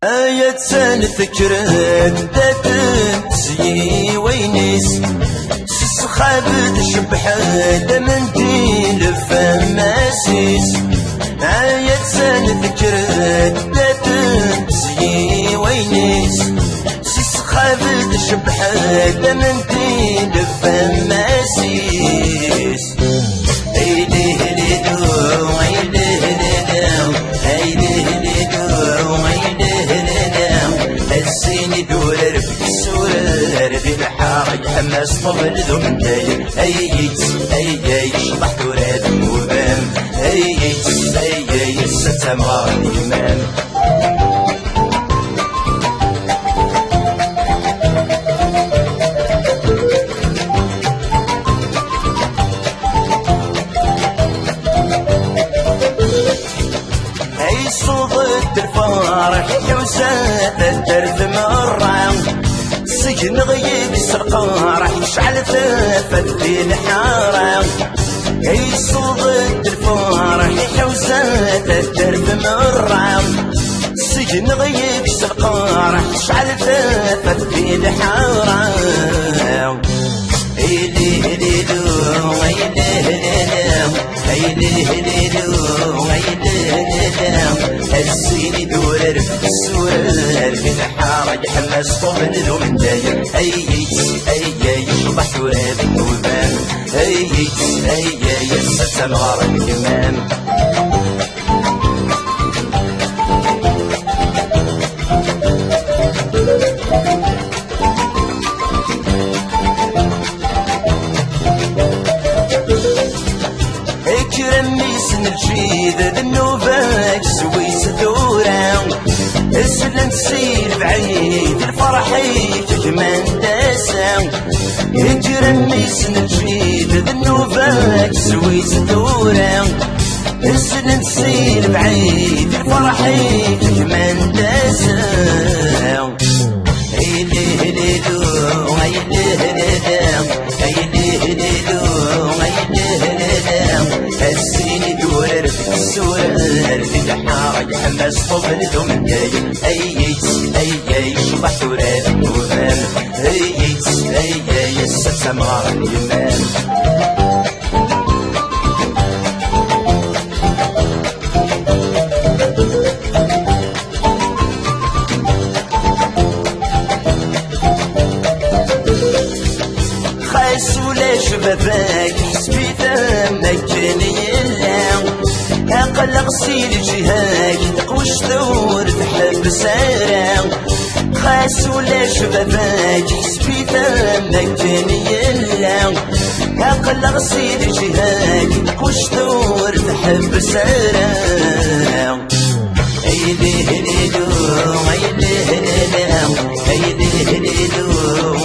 آية تذكرت داتن تسيي وينيس سخابت شبحت من دين فماسيس. آية تذكرت داتن تسيي وينيس سخابت شبحت من دين فماسيس. ايديه لدو ايديه لدو ايديه لدو السين دورر السورر في الحارج حماس طبل ذو من داير اييت شبح دورات وبام اييت ستة مغار الإمام. اي صوت الفرح حوسات الدرب مرة سجن غيب السرقة راح يشعل ثافت في الحارة. اي صوت الفرح حوسات الدرب مرة سجن غيب السرقة راح يشعل ثافت في الحارة. ايديه ليلو ايديه ليلو ايديه ليلو ايديه ليلو السين دورر السورر في الحارج حماس طبل ذو من داير اييت شبح دورات وبان اييت ستة مغار الإمام. كرميسن الجيد النوباك سويس ثورة السلم تسير بعيد الفرحي كمان داسة. كرميسن الجيد النوباك سويس ثورة السلم تسير بعيد الفرحي كمان داسة. ايديه ليلو ايديه ليلو ايديه ليلو ايديه ليلو السين دورر السورر في الحارج حماس طبل ذو من داير اييت شبح دورات وبان اييت ستة مغار الإمام. خايس ولا شبابك حسبي ثمك نيلا اقلق سيل جهاك تقوش ثور تحب سارة. خايس ولا شبابك حسبي ثمك نيلا اقلق سيل جهاك تقوش ثور تحب سارة. ايديه ليلو ايديه ليلو ايديه ليلو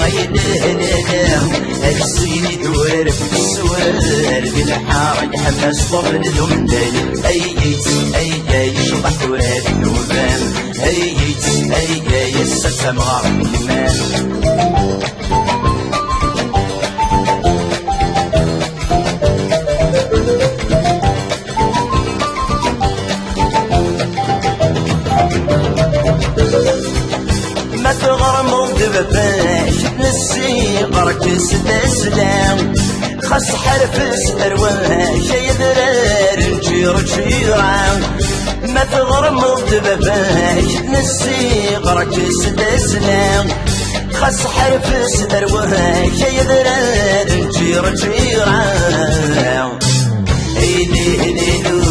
ايديه ليلو السين دورر السورر في الحارج حماس طبل ذو من داير اييت شبح دورات وبان اييت ستة مغار الإمام. ما تغرموا دباباش تنسي غرك ستسلام خاص حرف سترواش يا درار نجير جيران. ما تغرموا دباباش تنسي غرك ستسلام خاص حرف سترواش يا درار نجير جيران. ايديه ليلو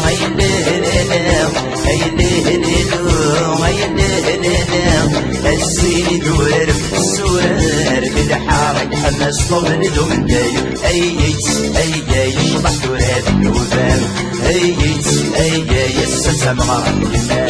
ايديه ليلو ايديه ليلو ايديه ليلو السين دورر السورر في الحارج حماس طبل ذو من داير اييت شبح دورات وبان اييت ستة مغار الإمام.